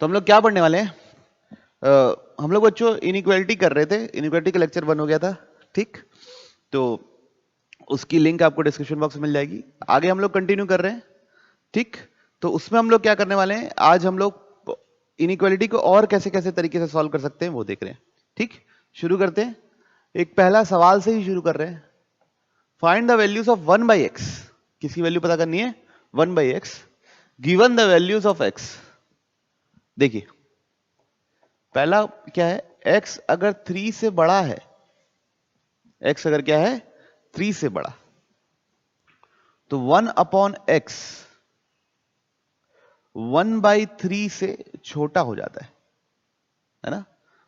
तो हम लोग क्या पढ़ने वाले हैं? हम लोग बच्चों इनइक्वालिटी कर रहे थे, इनइक्वालिटी का लेक्चर 1 हो गया था, ठीक। तो उसकी लिंक आपको डिस्क्रिप्शन बॉक्स में मिल जाएगी। आगे हम लोग कंटिन्यू कर रहे हैं, ठीक। तो उसमें हम लोग क्या करने वाले हैं, आज हम लोग इनइक्वालिटी को और कैसे कैसे तरीके से सॉल्व कर सकते हैं वो देख रहे हैं, ठीक। शुरू करते हैं, एक पहला सवाल से ही शुरू कर रहे हैं। Find the values of 1/x। किसकी वैल्यू पता करनी है? 1/x given the values of x। देखिए पहला क्या है, x अगर 3 से बड़ा है, x अगर क्या है 3 से बड़ा, तो 1/x 1/3 से छोटा हो जाता है ना।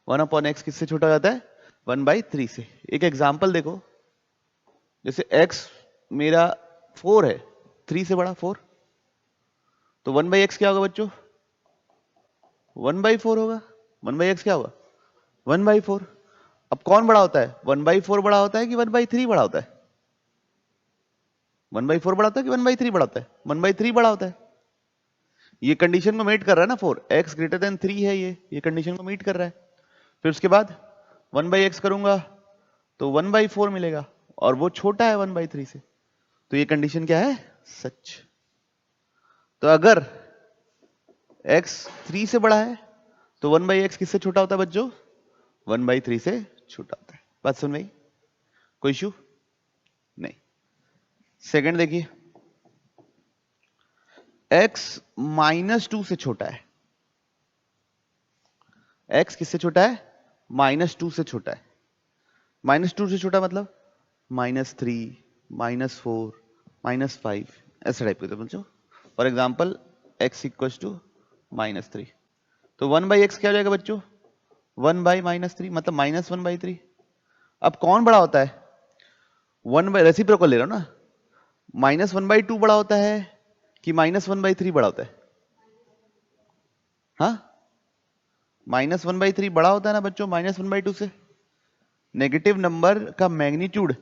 1/x किससे छोटा हो जाता है? 1/3 से। एक एग्जांपल देखो, जैसे x मेरा 4 है, 3 से बड़ा 4, तो 1/x क्या होगा बच्चों? 1/4 होगा। 1/x क्या होगा? 1/4। अब कौन बड़ा होता है? 1/4 बड़ा होता है कि 1/3 बड़ा होता है? 1/4 बड़ा होता है कि 1/3 बड़ा होता है? 1/3 बड़ा होता है। ये कंडीशन को मीट कर रहा है ना, 4 x ग्रेटर देन 3 है, ये कंडीशन को मीट कर रहा है। फिर उसके बाद 1/x करूंगा तो 1/4 मिलेगा, और वो छोटा है 1/3 से, तो ये कंडीशन क्या है? सच। तो अगर x 3 से बड़ा है तो 1/x किससे छोटा होता है बच्चों? 1/3 से छोटा होता है। बात सुन भाई, कोई इशू नहीं। सेकंड देखिए, x -2 से छोटा है। x किससे छोटा है? -2 से छोटा है। -2 से छोटा मतलब -3, -4, -5, ऐसे टाइप के समझो। For example x equals to -3, तो 1/x क्या हो जाएगा बच्चों? 1/-3 मतलब -1/3। अब कौन बड़ा होता है? 1 रेसिप्रोकल ले रहा हूं ना, -1/2 बड़ा होता है कि -1/3 बड़ा होता है? हाँ, -1/3 बड़ा होता है ना बच्चों -1/2 से। नेगेटिव नंबर का मैग्नीट्यूड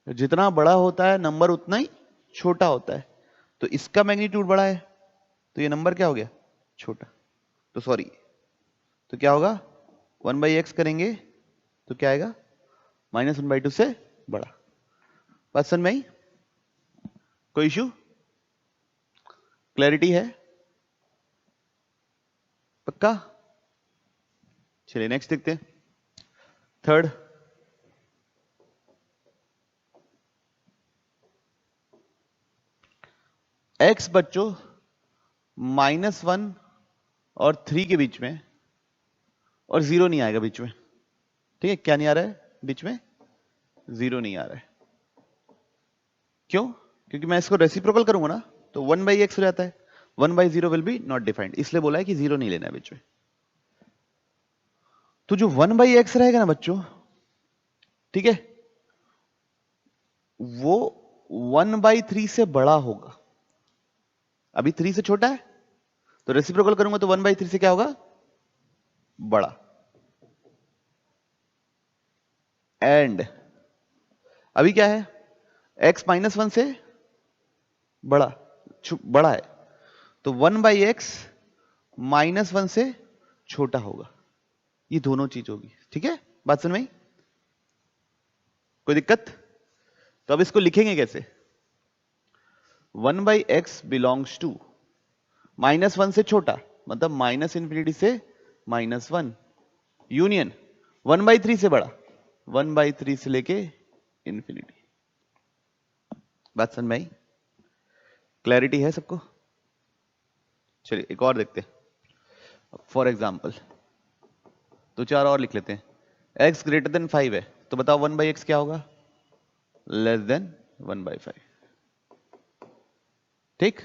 जितना बड़ा होता है, नंबर उतना ही छोटा होता है। तो इसका मैग्नीट्यूड बड़ा है, तो ये नंबर क्या हो गया? छोटा। तो सॉरी, तो क्या होगा? 1/x करेंगे तो क्या आएगा? -1/2 से बड़ा। पर्सन में ही कोई इशू? क्लैरिटी है? पक्का? चलिए नेक्स्ट देखते हैं, थर्ड। x बच्चों -1 और 3 के बीच में, और 0 नहीं आएगा बीच में, ठीक है। क्या नहीं आ रहा है बीच में? 0 नहीं आ रहा है। क्यों? क्योंकि मैं इसको रेसिप्रोकल करूंगा ना, तो 1/x हो जाता है। 1/0 विल बी नॉट डिफाइंड, इसलिए बोला है कि 0 नहीं लेना है बीच में। तो जो 1/x रहेगा ना बच्चों, ठीक है, वो 1/3 से बड़ा होगा। अभी 3 से छोटा है, तो रेसिप्रोकल करूंगा तो 1/3 से क्या होगा? बड़ा। एंड अभी क्या है? x -1 से बड़ा बड़ा है, तो 1/x -1 से छोटा होगा। ये दोनों चीज होगी, ठीक है। बात सुन में कोई दिक्कत? तो अब इसको लिखेंगे कैसे? 1/x बिलोंग्स टू -1 से छोटा, मतलब -∞ से -1 यूनियन 1/3 से बड़ा, 1/3 से लेके इंफिनिटी। बात समझ में आई? क्लैरिटी है सबको? चलिए एक और देखते हैं। फॉर एग्जाम्पल तो 4 और लिख लेते हैं। x ग्रेटर देन 5 है, तो बताओ 1/x क्या होगा? लेस देन 1/5, ठीक।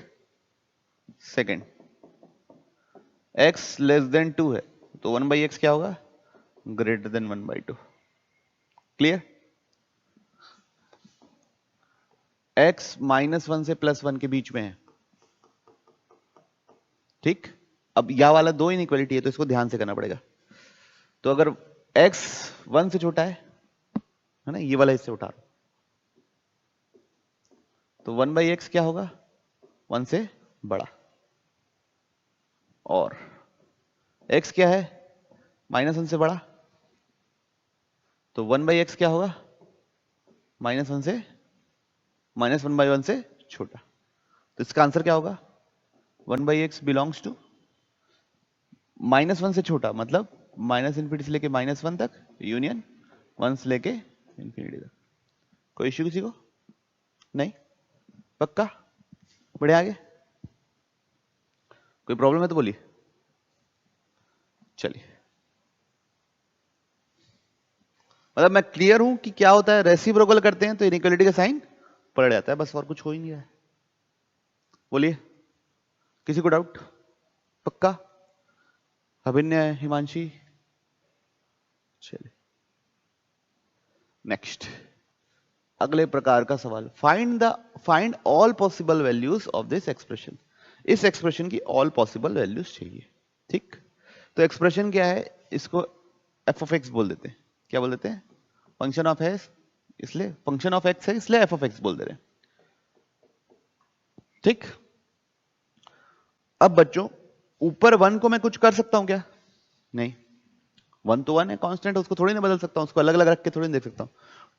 सेकंड, x लेस देन 2 है, तो 1/x क्या होगा? Greater than 1/2। क्लियर? x -1 से +1 के बीच में है, ठीक। अब यह वाला 2 इनइक्वालिटी है, तो इसको ध्यान से करना पड़ेगा। तो अगर x 1 से छोटा है ना, ये वाला इससे उठा, तो 1/x क्या होगा? 1 से बड़ा। और x क्या है, -1 से बड़ा, तो 1/x क्या होगा, -1 से -1/1 से छोटा। तो इसका आंसर क्या होगा, 1/x बिलोंग्स टू -1 से छोटा, मतलब -∞ से लेके -1 तक, यूनियन 1 से लेके इंफिनिटी तक। कोई इश्यू किसी को नहीं, पक्का, बढ़े आगे, कोई प्रॉब्लम है तो बोलिए। चलिए, मतलब मैं क्लियर हूं कि क्या होता है, रेसिप्रोकल करते हैं तो इनइक्वालिटी का साइन पलट जाता है, बस और कुछ हो ही नहीं रहा है। बोलिए, किसी को डाउट, पक्का, अभिन्य, हिमांशी, चलिए नेक्स्ट, अगले प्रकार का सवाल, find all possible values of this expression. इस एक्सप्रेशन की ऑल पॉसिबल वैल्यूज चाहिए, ठीक। तो एक्सप्रेशन क्या है, इसको एफ ऑफ एक्स बोल देते हैं। क्या बोल देते हैं, फंक्शन ऑफ एक्स, इसलिए फंक्शन ऑफ एक्स है, इसलिए एफ ऑफ एक्स बोल दे रहे हैं, ठीक। अब बच्चों, ऊपर 1 को मैं कुछ कर सकता हूं क्या, नहीं, 1 तो 1 है, कांस्टेंट, उसको थोड़ी ना बदल सकता हूं, उसको अलग अलग रख के थोड़ी ना देख सकता हूं।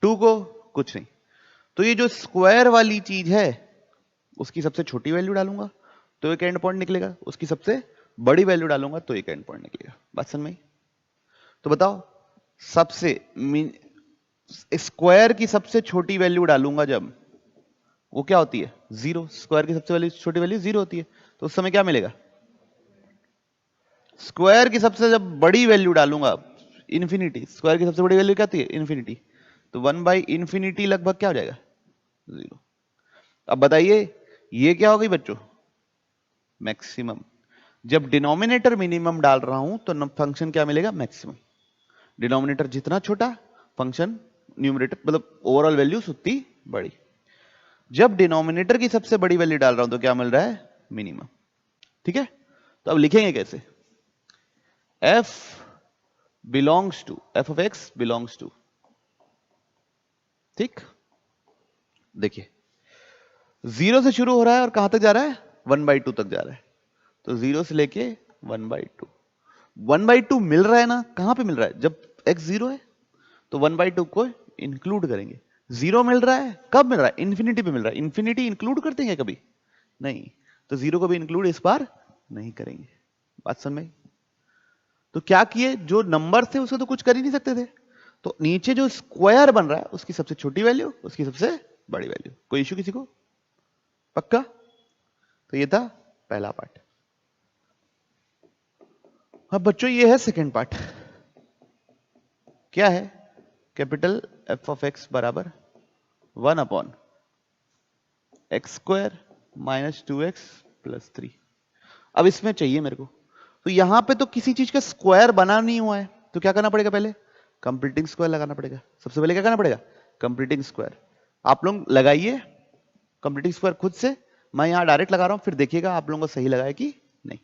2 को कुछ नहीं, तो ये जो स्क्वायर वाली चीज है उसकी सबसे छोटी वैल्यू डालूंगा तो एक एंड पॉइंट निकलेगा, उसकी सबसे बड़ी वैल्यू डालूंगा तो एक एंड पॉइंट निकलेगा। बात समझ में? तो बताओ, सबसे स्क्वायर की सबसे छोटी वैल्यू डालूंगा जब, वो क्या होती है, 0। स्क्वायर की सबसे छोटी वैल्यू 0 होती है, तो उस समय क्या मिलेगा, स्क्वायर की सबसे जब बड़ी वैल्यू डालूंगा, इन्फिनिटी, स्क्वायर की सबसे बड़ी वैल्यू क्या होती है, इन्फिनिटी, तो 1/∞ लगभग क्या हो जाएगा, 0। अब बताइए ये क्या हो गई बच्चों, मैक्सिमम। जब डिनोमिनेटर मिनिमम डाल रहा हूं तो फंक्शन क्या मिलेगा, मैक्सिमम। डिनोमिनेटर जितना छोटा, फंक्शन न्यूमरेटर मतलब ओवरऑल वैल्यू उतनी बड़ी। जब डिनोमिनेटर की सबसे बड़ी वैल्यू डाल रहा हूं तो क्या मिल रहा है, मिनिमम, ठीक है। तो अब लिखेंगे कैसे, f belongs to, f of x belongs to, ठीक। देखिए 0 से शुरू हो रहा है और कहां तक जा रहा है, 1/2 तक जा रहा है, तो 0 से लेके 1/2, 1/2 मिल रहा है ना, कहां पे मिल रहा है, जब x 0 है तो 1/2 को इंक्लूड करेंगे। 0 मिल रहा है, कब मिल रहा है, इन्फिनिटी पे मिल रहा है, इन्फिनिटी इंक्लूड करते हैं कभी नहीं, तो 0 को भी इंक्लूड इस बार नहीं करेंगे। बात समझ में? तो क्या किए, जो नंबर थे उसको तो कुछ कर ही नहीं सकते थे, तो नीचे जो स्क्वायर बन रहा है उसकी सबसे छोटी वैल्यू, उसकी सबसे बड़ी वैल्यू। कोई इश्यू किसी को, पक्का? तो ये था पहला पार्ट। अब बच्चों ये है सेकंड पार्ट, क्या है, कैपिटल एफ ऑफ एक्स बराबर 1/x² - 2x + 3। अब इसमें चाहिए मेरे को, तो यहां पे तो किसी चीज का स्क्वायर बना नहीं हुआ है, तो क्या करना पड़ेगा, पहले कंप्लीटिंग स्क्वायर लगाना पड़ेगा। सबसे पहले क्या करना पड़ेगा, कंप्लीटिंग स्क्वायर। आप लोग लगाइए कंप्लीटिंग स्क्वायर खुद से, मैं यहां डायरेक्ट लगा रहा हूं, फिर देखिएगा आप लोगों को सही लगा है कि नहीं।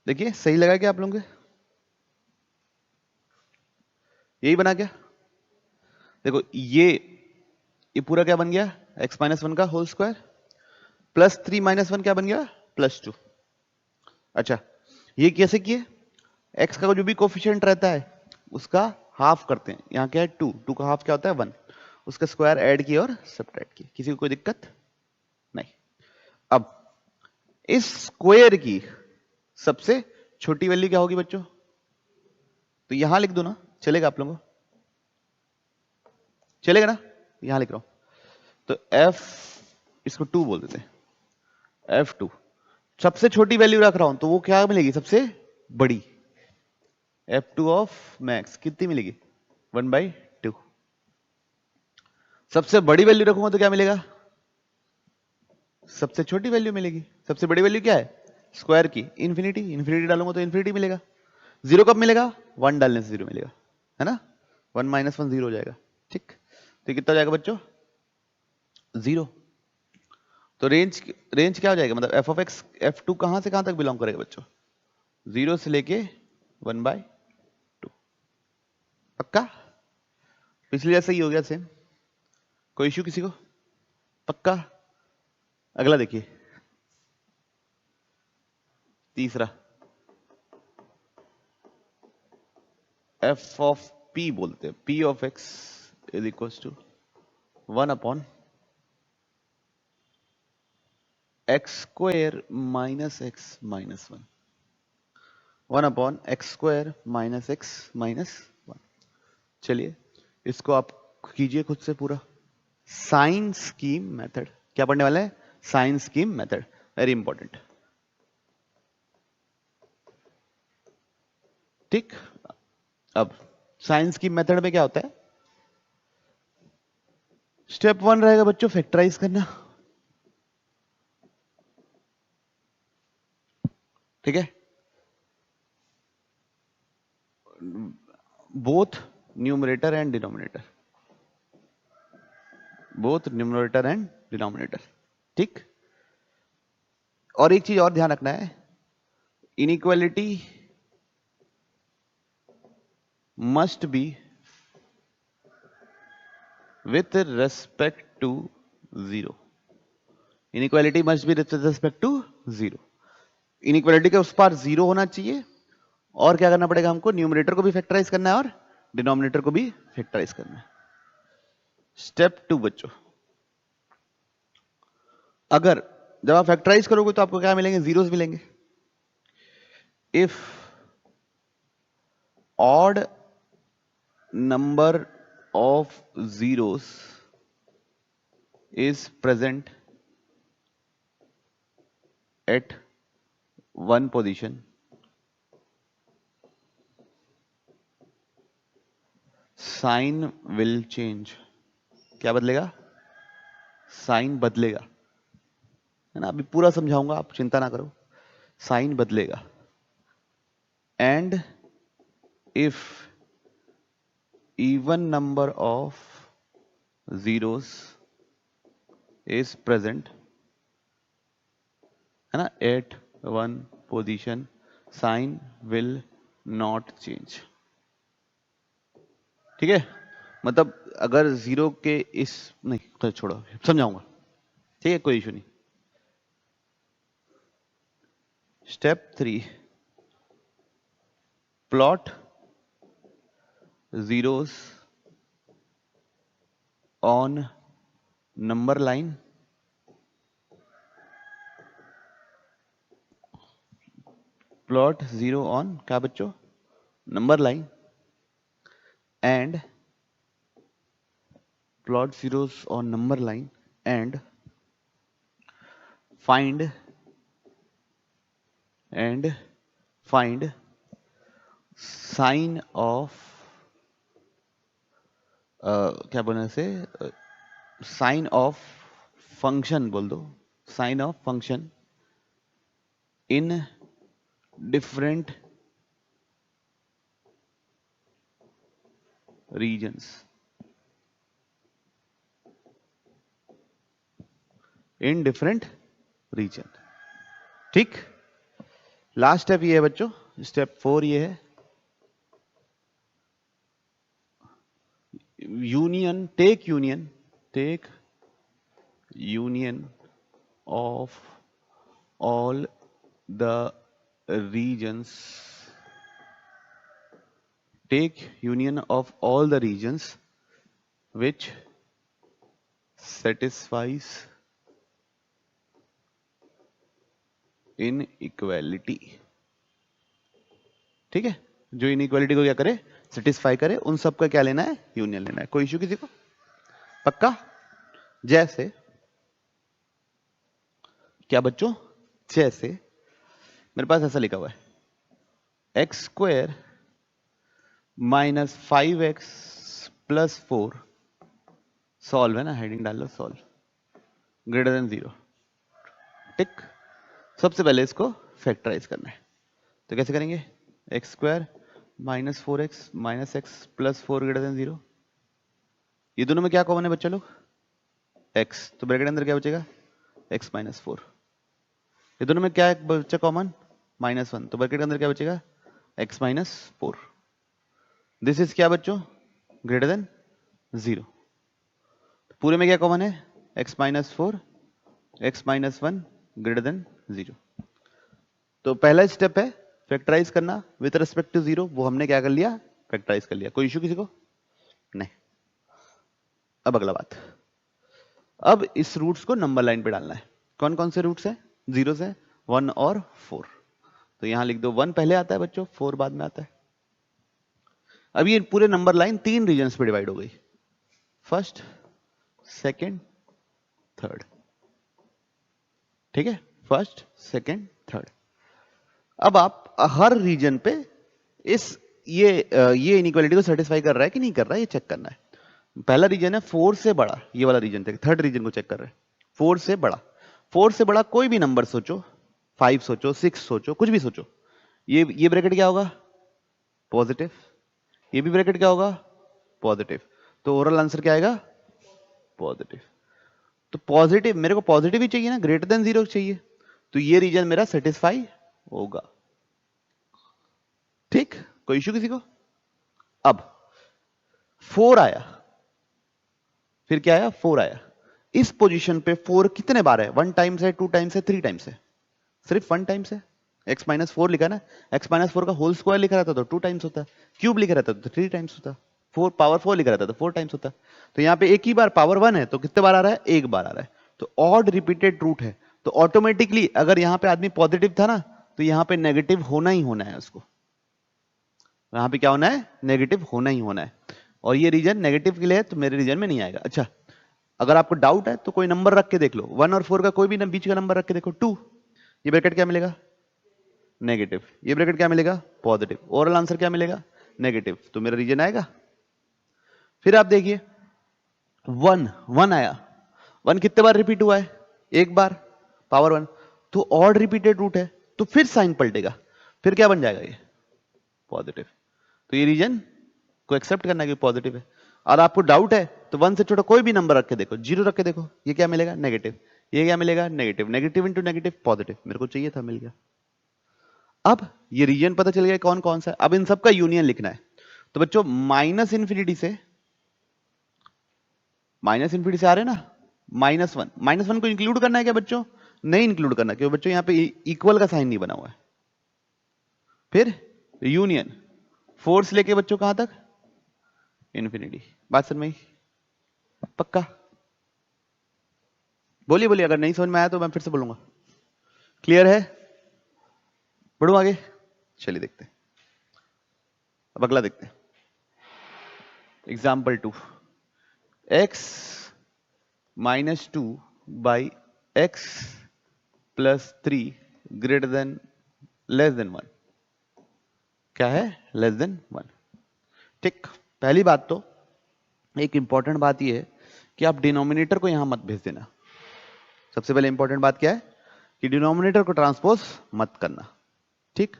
देखिए सही लगा क्या आप लोगों के, यही बना क्या, देखो ये पूरा क्या बन गया, x-1 का होल स्क्वायर प्लस 3 - 1 क्या बन गया, +2। अच्छा ये कैसे किए, x का जो भी कोफिशिएंट रहता है उसका हाफ करते हैं, यहाँ क्या है 2, 2 का हाफ क्या होता है 1, उसका स्क्वायर ऐड किया और सब्ट्रैक्ट किया, किसी को कोई दिक्कत नहीं। अब इस स्क्वायर की सबसे छोटी वैल्यू क्या होगी बच्चों, तो यहां लिख दो ना, चलेगा आप लोगों को, चलेगा ना, यहां लिख रहा हूं, तो f, इसको 2 बोल देते हैं, f2 सबसे छोटी वैल्यू रख रहा हूं तो वो क्या मिलेगी, सबसे बड़ी, f2 ऑफ मैक्स कितनी मिलेगी, 1/2। सबसे बड़ी वैल्यू रखूंगा तो क्या मिलेगा, सबसे छोटी वैल्यू मिलेगी। सबसे बड़ी वैल्यू क्या है, स्क्वायर की इन्फिनिटी, इन्फिनिटी डालूंगा तो इन्फिनिटी मिलेगा। 0 कब मिलेगा, 1 डालने से 0 मिलेगा, है ना, 1 - 1 0 हो जाएगा, ठीक। तो कितना हो जाएगा बच्चों, 0। तो रेंज रेंज क्या हो जाएगा, मतलब एफ ऑफ एक्स F2 कहां से कहां तक बिलोंग करेगा बच्चों, 0 से लेके 1/2। पक्का, पिछले जैसा ही हो गया सेम, कोई इश्यू किसी को, पक्का। अगला देखिए, तीसरा एफ ऑफ पी बोलते हैं, p of x is equal to 1/(x² - x - 1), 1/(x² - x - 1). चलिए इसको आप कीजिए खुद से पूरा, साइन स्कीम मेथड। क्या पढ़ने वाले हैं, sign scheme method, very important. ठीक, अब साइन स्कीम मेथड में क्या होता है, स्टेप 1 रहेगा बच्चों फैक्टराइज करना, ठीक है, both numerator and denominator, both numerator and denominator, ठीक। और एक चीज और ध्यान रखना है, inequality must be with respect to 0, inequality must be with respect to 0, inequality के उस पार 0 होना चाहिए। और क्या करना पड़ेगा हमको, न्यूमरेटर को भी फैक्टराइज करना है और डिनोमिनेटर को भी फैक्टराइज करना है। स्टेप 2 बच्चों, अगर जब आप फैक्टराइज करोगे तो आपको क्या मिलेंगे, जीरोस मिलेंगे। If odd number of zeros is present at one position, sign will change। क्या बदलेगा, साइन बदलेगा, है ना, अभी पूरा समझाऊंगा, आप चिंता ना करो, साइन बदलेगा। And if even number of zeros is present, है ना, at one position, sign will not change। ठीक है, मतलब अगर जीरो के इस, नहीं तो छोड़ो समझाऊंगा, ठीक है, कोई इशू नहीं। Step 3, plot zeros on number line, plot zero on क्या बच्चों, number line, and plot zeros on number line and find sign of क्या बोलने से, साइन ऑफ फंक्शन बोल दो, sign of function in different regions, in different region, ठीक। Last step ये है बच्चों, स्टेप 4 ये है, union, take union of all the regions, take union of all the regions which satisfies inequality। ठीक है, जो इनइक्वालिटी को क्या करे, सेटिस्फाई करे, उन सब का क्या लेना है, यूनियन लेना है। कोई इश्यू किसी को, पक्का। जैसे क्या बच्चों, जैसे मेरे पास ऐसा लिखा हुआ है, x² - 5x + 4, सॉल्व, है ना, हेडिंग डाल लो, सॉल्व, ग्रेटर देन 0, टिक। सबसे पहले इसको फैक्टराइज करना है, तो कैसे करेंगे, x² - 4x - x + 4 greater than 0, ये दोनों में क्या कॉमन है बच्चा लोग, x, तो ब्रैकेट अंदर क्या बचेगा, x माइनस 4। ये दोनों में क्या है बच्चा कॉमन? -1, तो ब्रैकेट के अंदर क्या बचेगा? x minus 4। दिस इज क्या बच्चों? Greater than 0। पूरे में क्या कॉमन है? x minus 4, x minus 1 greater than 0। तो पहला स्टेप है फैक्टराइज करना विद रिस्पेक्ट टू 0, वो हमने क्या कर लिया? फैक्टराइज कर लिया। कोई इशू किसी को? नहीं। अब अगला बात, अब इस रूट्स को नंबर लाइन पे डालना है। कौन कौन से रूट्स हैं? 0 से 1 और 4। तो यहां लिख दो 1 पहले आता है बच्चों, 4 बाद में आता है। अब ये पूरे नंबर लाइन 3 रीजन्स पे डिवाइड हो गई, फर्स्ट, सेकंड, थर्ड। ठीक है, फर्स्ट, सेकंड, थर्ड। अब आप हर रीजन पे इस ये इनइक्वालिटी को सेटिस्फाई कर रहा है कि नहीं कर रहा है, ये चेक करना है। पहला रीजन है 4 से बड़ा, ये वाला रीजन थे। थर्ड रीजन को चेक कर रहे हैं, 4 से बड़ा। 4 से बड़ा कोई भी नंबर सोचो, 5 सोचो, 6 सोचो, कुछ भी सोचो। ये ब्रैकेट क्या होगा? पॉजिटिव। ये भी ब्रैकेट क्या होगा? पॉजिटिव। तो ओवरऑल आंसर क्या आएगा? पॉजिटिव। तो पॉजिटिव, मेरे को पॉजिटिव ही चाहिए ना, ग्रेटर देन 0 चाहिए। तो ये रीजन मेरा सेटिस्फाई होगा। ठीक, कोई इश्यू किसी को? अब 4 आया, फिर क्या आया? 4 आया। इस पोजीशन पे 4 कितने बार है? 1 टाइम्स है, 2 टाइम्स है, 3 टाइम्स है? सिर्फ 1 टाइम्स है। x माइनस 4 लिखा ना, x माइनस 4 का होल स्क्वायर लिखा रहता तो 2 टाइम्स होता, क्यूब लिखा रहता तो 3 टाइम्स होता, 4 पावर 4 लिखा रहता तो 4 टाइम्स होता। तो यहाँ पे एक ही बार पावर 1 है, तो कितने बार आ रहा है? एक बार आ रहा है। तो ऑड रिपीटेड रूट है, तो ऑटोमेटिकली अगर यहाँ पे आदमी पॉजिटिव था ना, तो यहाँ पे नेगेटिव होना ही होना है उसको। यहाँ पे क्या होना है? नेगेटिव होना ही होना है। और ये रीजन नेगेटिव के लिए है, तो मेरे रीजन में नहीं आएगा। अच्छा, अगर आपको डाउट है तो कोई नंबर रख के देख लो, 1 और 4 का कोई भी बीच का नंबर रख के देखो, 2। ये ब्रैकेट क्या मिलेगा? नेगेटिव। ये ब्रैकेट क्या मिलेगा? पॉजिटिव। ओवरऑल आंसर क्या मिलेगा? नेगेटिव। तो मेरा रीजन आएगा। फिर आप देखिए 1 आया, 1 कितने बार रिपीट हुआ है? एक बार, पावर 1। तो ऑड रिपीटेड रूट है, तो फिर साइन पलटेगा, फिर क्या बन जाएगा? ये पॉजिटिव। तो ये रीजन को एक्सेप्ट करना कि पॉजिटिव है। और आपको डाउट है तो 1 से छोटा कोई भी नंबर रख के देखो, 0 रख के देखो, ये क्या मिलेगा? नेगेटिव। ये क्या मिलेगा? Negative. Negative into negative positive. मेरे को चाहिए था, मिल गया। अब ये रीजन पता चल गया कौन कौन सा है। अब इन सबका यूनियन लिखना है। तो बच्चों माइनस इंफिनिटी से आ रहे हैं ना, -1 को इंक्लूड करना है क्या बच्चों? नहीं इंक्लूड करना, क्यों बच्चों? यहां पे इक्वल का साइन नहीं बना हुआ है। फिर यूनियन, फोर्स लेके बच्चों कहां तक? इंफिनिटी। बात समझ में आई? पक्का? बोलिए बोलिए, अगर नहीं समझ में आया तो मैं फिर से बोलूंगा। क्लियर है? बढ़ू आगे? चलिए देखते हैं। अब अगला देखते हैं, example 2। x minus 2 by x plus 3 greater than less than 1। क्या है? Less than 1। ठीक, पहली बात तो एक इंपॉर्टेंट बात यह है कि आप डिनोमिनेटर को यहां मत भेज देना। सबसे पहले इंपॉर्टेंट बात क्या है कि डिनोमिनेटर को ट्रांसपोज मत करना। ठीक,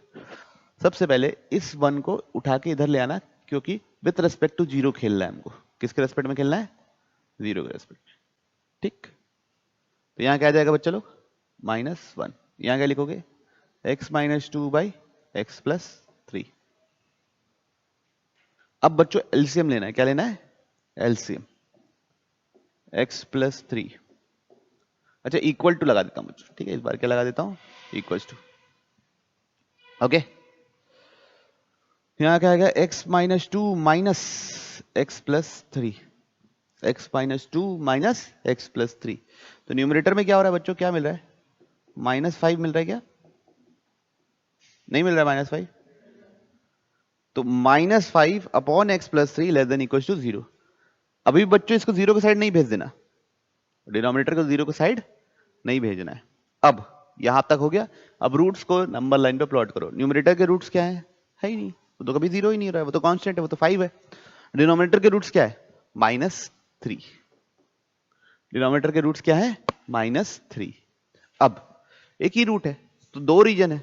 सबसे पहले इस 1 को उठा के इधर ले आना, क्योंकि विथ रेस्पेक्ट टू 0 खेलना है हमको। किसके रेस्पेक्ट में खेलना है? 0 के रेस्पेक्ट में। ठीक, तो यहां क्या आ जाएगा बच्चे लोग? -1। यहां क्या लिखोगे? x minus 2 by x plus 3। अब बच्चों एलसीएम लेना है। क्या लेना है? एलसीएम। x plus 3। अच्छा, इक्वल टू लगा देता हूं बच्चों। ठीक है, इस बार क्या लगा देता हूं? Equal to. ओके, यहां क्या आएगा? x minus 2 minus x plus 3। x minus 2 minus x plus 3। तो न्यूमरेटर में क्या हो रहा है बच्चों? क्या मिल रहा है? -5 मिल रहा है क्या? नहीं मिल रहा है -5। तो -5 upon x plus 3 less than equal to 0। अभी बच्चों इसको 0 के साइड नहीं भेज देना, डिनोमिनेटर को 0 के साइड नहीं भेजना है। अब यहां तक हो गया। अब रूट्स को नंबर लाइन पे प्लॉट करो। न्यूमरेटर के रूट्स क्या है? है ही नहीं, वो तो कभी 0 ही नहीं रहा है, वो तो कांस्टेंट है, वो तो 5 है। डिनोमिनेटर के रूट्स क्या है? -3। डिनोमिनेटर के रूट्स क्या है? -3। अब एक ही रूट है तो 2 रीजन है।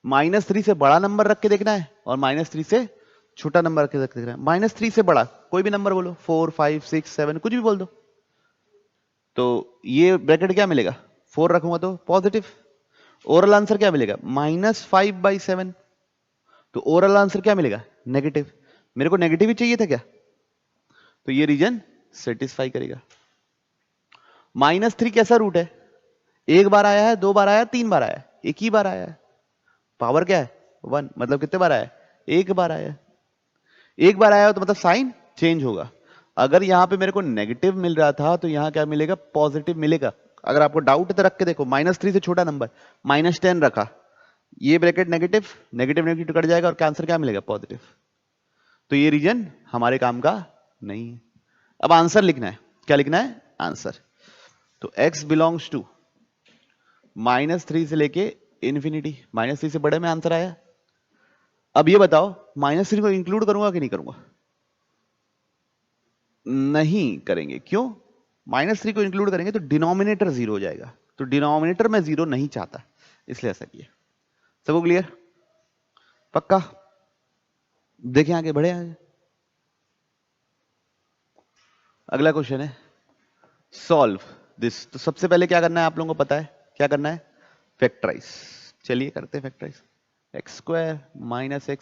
-3 से बड़ा नंबर रख के देखना है और -3 से छोटा नंबर रख के देखना है। -3 से बड़ा कोई भी नंबर बोलो, 4, 5, 6, 7, कुछ भी बोल दो। तो ये ब्रैकेट क्या मिलेगा? 4 रखूंगा तो पॉजिटिव। ओरल आंसर क्या मिलेगा? -5/7। तो ओरल आंसर क्या मिलेगा? नेगेटिव। मेरे को नेगेटिव ही चाहिए था क्या? तो ये रीजन सेटिस्फाई करेगा। -3 कैसा रूट है? एक बार आया है, 2 बार आया है, 3 बार आया है, एक ही बार आया है। पावर क्या है? 1। मतलब कितने बार आया है? एक बार आया है। एक बार आया हो तो मतलब साइन चेंज होगा। अगर यहां पे मेरे को नेगेटिव मिल रहा था तो यहां क्या मिलेगा? पॉजिटिव मिलेगा। अगर आपको डाउट है तो रख के देखो, -3 से छोटा नंबर -10 रखा, ये bracket negative, negative negative cut जाएगा और आंसर क्या मिलेगा? पॉजिटिव। तो ये रीजन हमारे काम का नहीं है। अब आंसर लिखना है। क्या लिखना है? आंसर। तो x बिलोंग्स टू -3 से लेके इंफिनिटी। -3 से बड़े में आंसर आया। अब ये बताओ, -3 को इंक्लूड करूंगा कि नहीं करूंगा? नहीं करेंगे। क्यों? -3 को इंक्लूड करेंगे तो डिनोमिनेटर 0 हो जाएगा। तो डिनोमिनेटर में 0 नहीं चाहता, इसलिए ऐसा किया। सबको क्लियर? पक्का? देखें आगे बढ़े। आगे अगला क्वेश्चन है सॉल्व दिस। तो सबसे पहले क्या करना है आप लोगों को पता है? क्या करना है? फैक्टराइज। चलिए करते हैं factorise. x² - x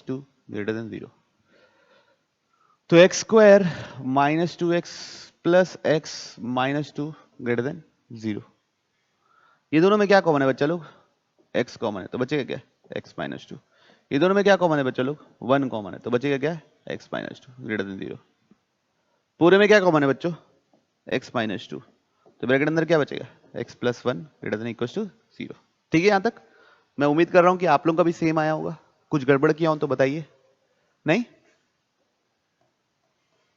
- 2 greater than 0। तो x² - 2x plus x - 2 greater than 0। ये दोनों में क्या कॉमन है बच्चा लोग? x कॉमन है, तो बचेगा क्या? x - 2। ये दोनों में क्या कॉमन है बच्चा लोग? 1 कॉमन है, तो बचेगा क्या? x - 2 greater than 0। पूरे में क्या कॉमन है बच्चों? x - 2। तो ब्रैकेट अंदर क्या बचेगा? x + 1 greater than equals to 0। ठीक है? यहां तक मैं उम्मीद कर रहा हूं कि आप लोगों का भी सेम आया होगा। कुछ गड़बड़ किया हो तो बताइए। नहीं?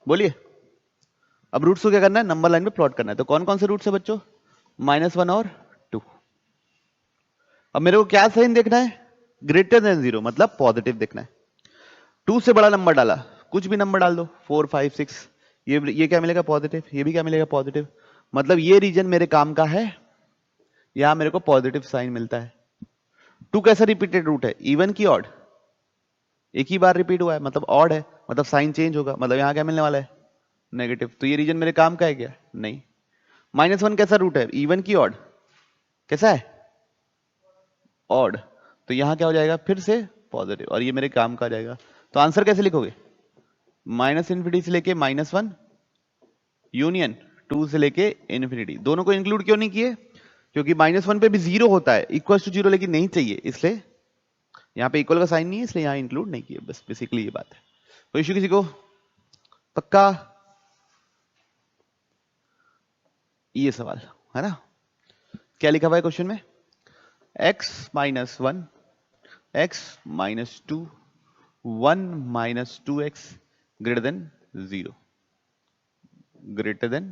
बोलिए। अब रूट्स को क्या करना है? नंबर लाइन में प्लॉट करना है। तो कौन कौन से रूट्स है बच्चों? -1 और 2। अब मेरे को क्या साइन देखना है? ग्रेटर देन 0, मतलब पॉजिटिव देखना है। 2 से बड़ा नंबर डाला, कुछ भी नंबर डाल दो, 4 5 6, ये क्या मिलेगा? पॉजिटिव। ये भी क्या मिलेगा? पॉजिटिव। मतलब ये रीजन मेरे काम का है, यहां मेरे को पॉजिटिव साइन मिलता है। 2 कैसा रिपीटेड रूट है? इवन की ऑड? एक ही बार रिपीट हुआ है, मतलब ऑड है, मतलब साइन चेंज होगा, मतलब यहां क्या मिलने वाला है? नेगेटिव। तो ये रीजन मेरे काम का है क्या? नहीं। -1 कैसा रूट है? इवन की ऑड? कैसा है? ऑड। तो यहां क्या हो जाएगा? फिर से पॉजिटिव, और ये मेरे काम का आ जाएगा। तो आंसर कैसे लिखोगे? -∞ से लेके -1 यूनियन 2 से लेके इन्फिनिटी। दोनों को इंक्लूड क्यों नहीं किए? क्योंकि -1 पे भी 0 होता है, इक्वल टू 0 लेकिन नहीं चाहिए, इसलिए यहां पे इक्वल का साइन नहीं है, इसलिए यहां इंक्लूड नहीं किए। बस बेसिकली ये बात है। कोई इश्यू किसी को? पक्का? ये सवाल है ना? क्या लिखा हुआ है क्वेश्चन में? x - 1 x - 2 1 - 2x greater than 0 greater than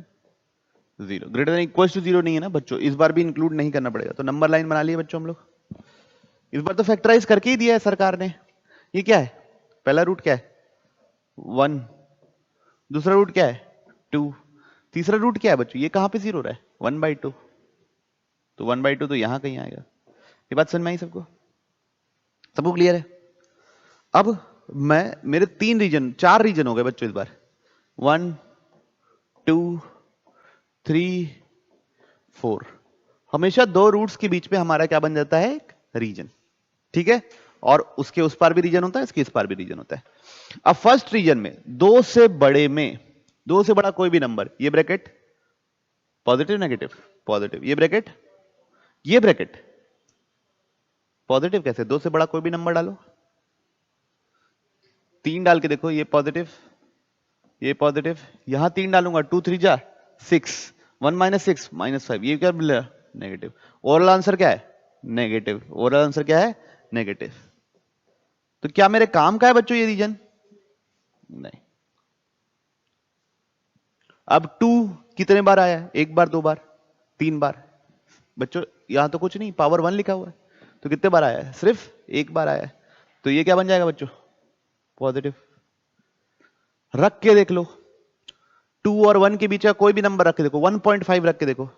0 greater than equals to 0 नहीं है ना बच्चों? इस बार भी इंक्लूड नहीं करना पड़ेगा। तो नंबर लाइन बना लिए बच्चों हम लोग। इस बार तो फैक्टराइज करके ही दिया है सरकार ने। ये क्या है? पहला रूट क्या है? 1। दूसरा रूट क्या है? 2। तीसरा रूट क्या है बच्चों? ये कहां पे 0 हो रहा है? 1/2। तो 1/2 तो यहां कहीं आएगा। ये बात समझ में आई सबको? सबको क्लियर है? अब मेरे 4 रीजन हो गए बच्चों इस बार। 1 2 3 4। हमेशा 2 रूट्स के बीच में हमारा क्या बन जाता है? एक रीजन। ठीक है? और उसके उस पार भी रीजन होता है, इसके इस पार भी रीजन होता है। अब फर्स्ट रीजन में 2 से बड़े में, 2 से बड़ा कोई भी नंबर, ये ब्रैकेट पॉजिटिव नेगेटिव? पॉजिटिव। ये ब्रैकेट पॉजिटिव कैसे? 2 से बड़ा कोई भी नंबर डालो, 3 डाल के देखो, ये पॉजिटिव, ये पॉजिटिव। यहां 3 डालूंगा, 2 3 जा 6, 1 - 6 -5, ये क्या मिला? नेगेटिव। ओरल आंसर क्या है? नेगेटिव। ओरल आंसर क्या है? नेगेटिव। तो क्या मेरे काम का है बच्चों ये रीजन? नहीं। अब 2 कितने बार आया है? 1 बार, 2 बार, 3 बार। बच्चों यहां तो कुछ नहीं, पावर 1 लिखा हुआ है, तो कितने बार आया है? सिर्फ 1 बार आया है। तो ये क्या बन जाएगा बच्चों? पॉजिटिव। रख के देख लो, 2 और 1 के बीच का कोई भी नंबर रख के देखो, 1.5 रख के देखो,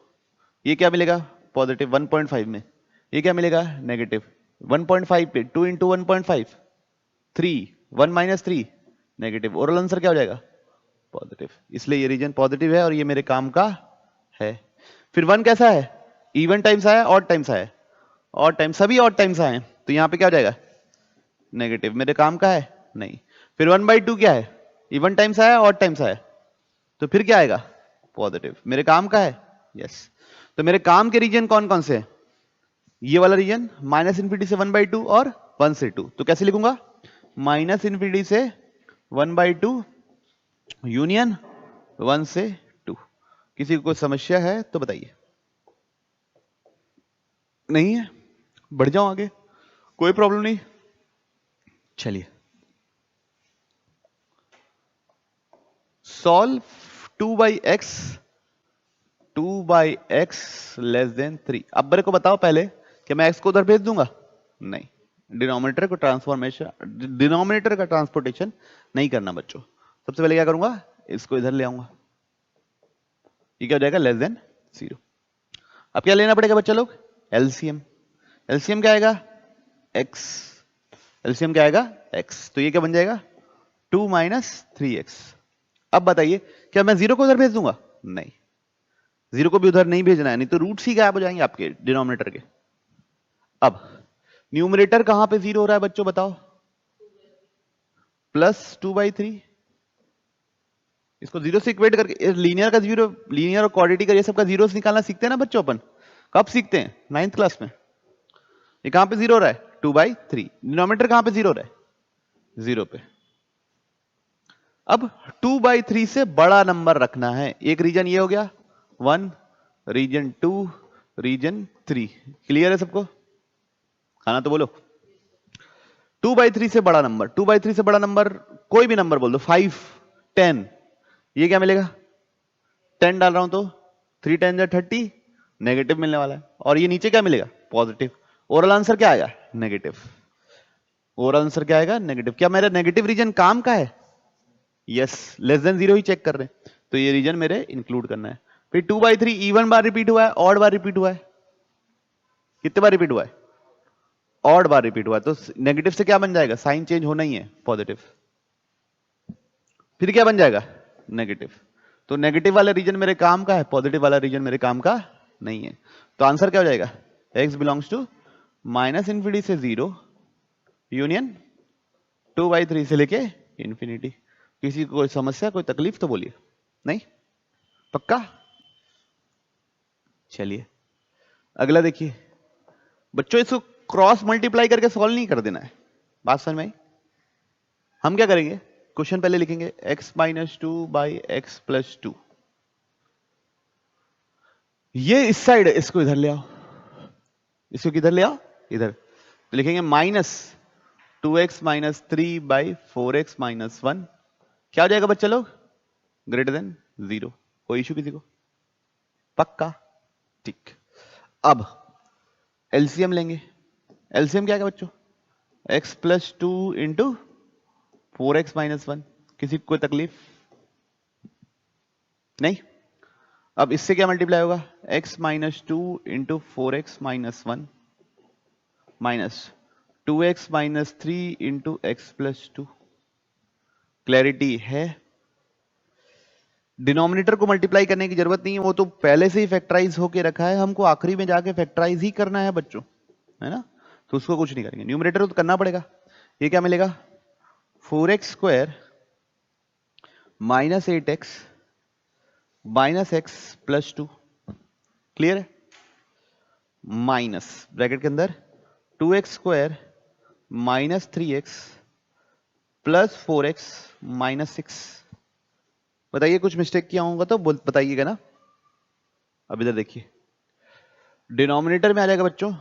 ये क्या मिलेगा? पॉजिटिव। 1.5 में ये क्या मिलेगा? नेगेटिव। 1.5 पे 2 × 1.5 3, 1 - 3 नेगेटिव। ओरल आंसर क्या हो जाएगा? पॉजिटिव। इसलिए ये रीजन पॉजिटिव है और ये मेरे काम का है। फिर 1 कैसा है? इवन टाइम्स आया, ऑड टाइम्स आया, ऑड टाइम्स, सभी ऑड टाइम्स आए, तो यहाँ पे क्या हो जाएगा? नेगेटिव। मेरे काम का है? नहीं। फिर 1/2 क्या है? इवन टाइम्स आया, ऑड टाइम्स आया, तो फिर क्या आएगा? पॉजिटिव। मेरे काम का है? यस। तो मेरे काम के रीजन कौन कौन से हैं? ये वाला रीजन -∞ से 1/2 और 1 से 2। तो कैसे लिखूंगा? -∞ से 1/2 यूनियन 1 से 2। किसी को कोई समस्या है तो बताइए। नहीं है? बढ़ जाओ आगे, कोई प्रॉब्लम नहीं। चलिए, सॉल्व 2/x 2/x < 3। अब मेरे को बताओ पहले कि मैं x को उधर भेज दूंगा? नहीं, डिनोमिनेटर को डिनोमिनेटर का ट्रांसपोर्टेशन नहीं करना बच्चों। सबसे पहले क्या करूंगा? इसको इधर ले आऊंगा, ये क्या हो जाएगा? <0। अब क्या लेना पड़ेगा बच्चा लोग? एलसीएम। एलसीएम क्या आएगा? x। एलसीएम क्या आएगा? x। तो ये क्या बन जाएगा? 2 - 3x। अब बताइए, क्या मैं 0 को उधर भेज दूंगा? नहीं, 0 को भी उधर नहीं भेजना है, नहीं तो रूट्स ही गायब हो जाएंगे आपके डिनोमिनेटर के। अब न्यूमरेटर कहां पे 0 हो रहा है बच्चों बताओ? +2/3। इसको 0 से इक्वेट करके लीनियर का 0, लीनियर और क्वाड्रेटिक का ये सब का 0 से निकालना सीखते हैं ना बच्चों अपन। कब सीखते हैं? 9th क्लास में। ये कहां पे 0 हो रहा है? 2/3। डिनोमिनेटर कहां पे 0 हो रहा है? 0 पे। अब 2/3 से बड़ा नंबर रखना है। एक रीजन ये हो गया 1, रीजन 2, रीजन 3। क्लियर है सबको? खाना तो बोलो। 2/3 से बड़ा नंबर, 2/3 से बड़ा नंबर कोई भी नंबर बोल दो, 5, 10। ये क्या मिलेगा? 10 डाल रहा हूं तो 3 10 जा 30, नेगेटिव मिलने वाला है। और ये नीचे क्या मिलेगा? पॉजिटिव। ओरल आंसर क्या आएगा? नेगेटिव। ओरल आंसर क्या आएगा? नेगेटिव। क्या मेरा नेगेटिव रीजन काम का है? यस, <0 ही चेक कर रहे हैं, तो ये रीजन मेरे इंक्लूड करना है। फिर 2/3 इवन बार रिपीट हुआ है, ऑड बार रिपीट हुआ है? कितने बार रिपीट हुआ है? ऑड बार रिपीट हुआ है। तो नेगेटिव से क्या बन जाएगा? साइन चेंज होना ही है, पॉजिटिव। फिर क्या बन जाएगा? नेगेटिव। तो नेगेटिव वाला रीजन मेरे काम का है, पॉजिटिव वाला रीजन मेरे काम का नहीं है। तो आंसर क्या हो जाएगा? x बिलोंग्स टू -∞ से 0 यूनियन 2/3 से लेके इंफिनिटी। किसी को कोई समस्या, कोई तकलीफ तो बोलिए। नहीं? पक्का? चलिए अगला देखिए बच्चों, इसको क्रॉस मल्टीप्लाई करके सॉल्व नहीं कर देना है। बात समझ में आई? हम क्या करेंगे? क्वेश्चन पहले लिखेंगे x - 2/x + 2। ये इस साइड, इसको इधर ले आओ। इसको किधर ले आओ? इधर। तो लिखेंगे -2x - 3/4x - 1। क्या हो जाएगा बच्चे लोग? <0। कोई इशू किसी को? पक्का? ठीक। अब एलसीएम लेंगे। एलसीएम क्या है बच्चों? x + 2 × 4x - 1। किसी को कोई तकलीफ? नहीं? अब इससे क्या मल्टीप्लाई होगा? x - 2 × 4x - 1 minus 2x - 3 × x + 2। Clarity है? डिनोमिनेटर को मल्टीप्लाई करने की जरूरत नहीं है, वो तो पहले से ही फैक्टराइज होके रखा है, हमको आखिरी में जाके फैक्टराइज ही करना है बच्चों, है ना? तो उसको कुछ नहीं करेंगे। न्यूमरेटर तो करना पड़ेगा। ये क्या मिलेगा? 4x² - 8x - x + 2। क्लियर है? माइनस ब्रैकेट के अंदर 2x² - 3x + 4x - 6। बताइए कुछ मिस्टेक किया होगा तो बताइएगा ना। अब इधर देखिए, डिनोमिनेटर में आ जाएगा बच्चों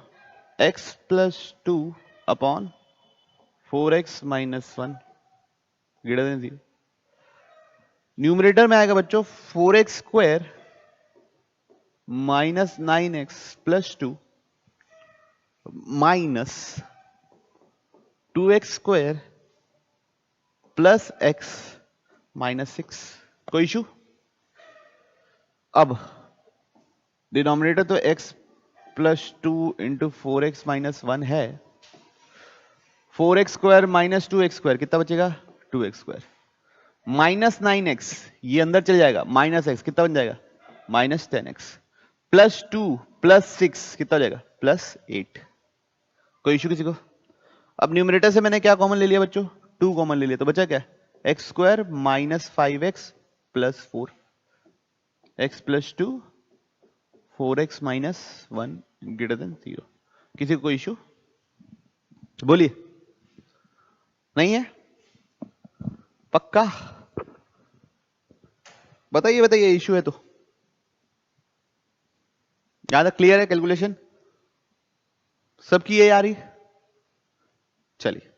x + 2 अपॉन 4x - 1 > 0। न्यूमरेटर में आएगा बच्चों 4x² - 9x + 2 minus 2x² + x - 6। कोई इशू? अब डिनोमिनेटर तो x + 2 × 4x - 1 है। 4x² - 2x² कितना बचेगा? 2x²। -9x ये अंदर चल जाएगा, -x कितना बन जाएगा? -10x + 2 +6 कितना हो जाएगा +8। कोई इशू किसी को? अब न्यूमरेटर से मैंने क्या कॉमन ले लिया बच्चों? 2 कॉमन ले लिया, तो बचा क्या? x² - 5x + 4, x + 2 4x - 1 > 0। किसी को कोई इशू? बोलिए। नहीं है? पक्का? बताइए बताइए, इशू है तो। यहां तक क्लियर है कैलकुलेशन सबकी? ये आ रही? चलिए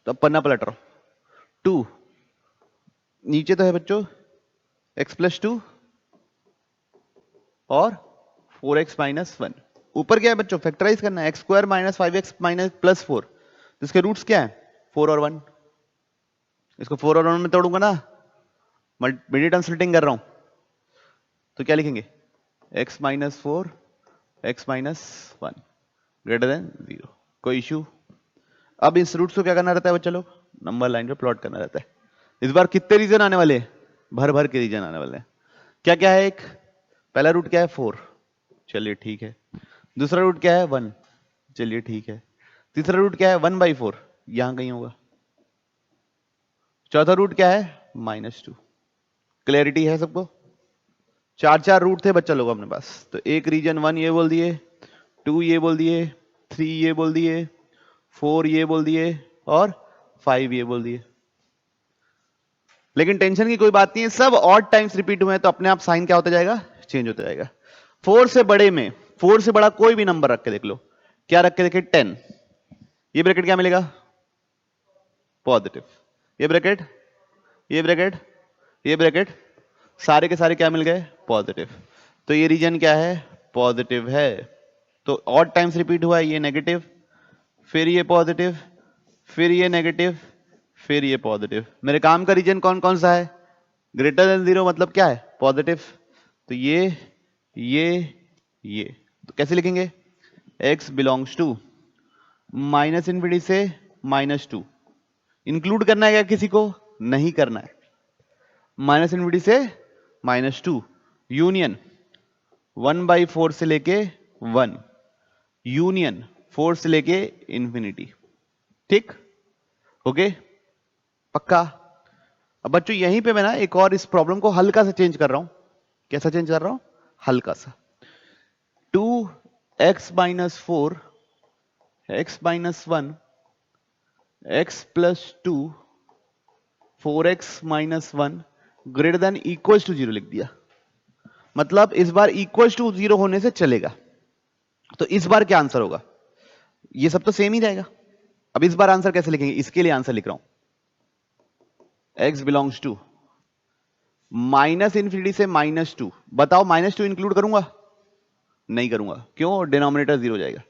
तो अब पन्ना पलट रहा हूं। 2 नीचे तो है बच्चों x + 2 और 4x - 1। ऊपर क्या है बच्चों? फैक्टराइज करना है। x² - 5x + 4, तो इसके रूट्स क्या है? 4 और 1। इसको 4 और 1 में तोड़ूंगा ना, मिड टर्म स्प्लिटिंग कर रहा हूं, तो क्या लिखेंगे? x - 4 x - 1 > 0। कोई इशू? अब इस रूट्स को क्या करना रहता है बच्चा लोग? नंबर लाइन पे प्लॉट करना रहता है। इस बार कितने रीजन आने वाले हैं? भर भर के रीजन आने वाले हैं। क्या क्या है? एक पहला रूट क्या है? 4, चलिए ठीक है। दूसरा रूट क्या है? 1, चलिए ठीक है। तीसरा रूट क्या है? 1/4, यहां कहीं होगा। चौथा रूट क्या है? -2। क्लैरिटी है सबको? 4 रूट थे बच्चा लोग अपने पास, तो एक रीजन 1 ये बोल दिए, 2 ये बोल दिए, 3 ये बोल दिए, 4 ये बोल दिए और 5 ये बोल दिए। लेकिन टेंशन की कोई बात नहीं है, सब ऑड टाइम्स रिपीट हुए हैं, तो अपने आप साइन क्या होता जाएगा? चेंज होता जाएगा। 4 से बड़े में 4 से बड़ा कोई भी नंबर रख के देख लो। क्या रख के देखे? 10। ये ब्रैकेट क्या मिलेगा? पॉजिटिव। ये ब्रैकेट, ये ब्रैकेट, ये ब्रैकेट, सारे के सारे क्या मिल गए? पॉजिटिव। तो ये रीजन क्या है? पॉजिटिव है। तो ऑड टाइम्स रिपीट हुआ है, ये नेगेटिव, फिर ये पॉजिटिव, फिर ये नेगेटिव, फिर ये पॉजिटिव। मेरे काम का रीजन कौन कौन सा है? >0 मतलब क्या है? पॉजिटिव। तो ये तो कैसे लिखेंगे? x बिलोंग्स टू -∞ से -2। इंक्लूड करना है क्या किसी को? नहीं करना है। -∞ से -2 यूनियन 1/4 से लेके 1 यूनियन 4 से लेके इंफिनिटी। ठीक? ओके? पक्का? अब बच्चों यहीं पे मैं ना एक और इस प्रॉब्लम को हल्का सा चेंज कर रहा हूं। कैसा चेंज कर रहा हूं? हल्का सा। 2x - 4 x - 1 x + 2 4x - 1 > 0 लिख दिया। मतलब इस बार = 0 होने से चलेगा। तो इस बार क्या आंसर होगा? ये सब तो सेम ही रहेगा। अब इस बार आंसर कैसे लिखेंगे? इसके लिए आंसर लिख रहा हूं। x बिलोंग्स टू -∞ से -2। बताओ -2 इंक्लूड करूंगा? नहीं करूंगा। क्यों? डिनोमिनेटर 0 हो जाएगा।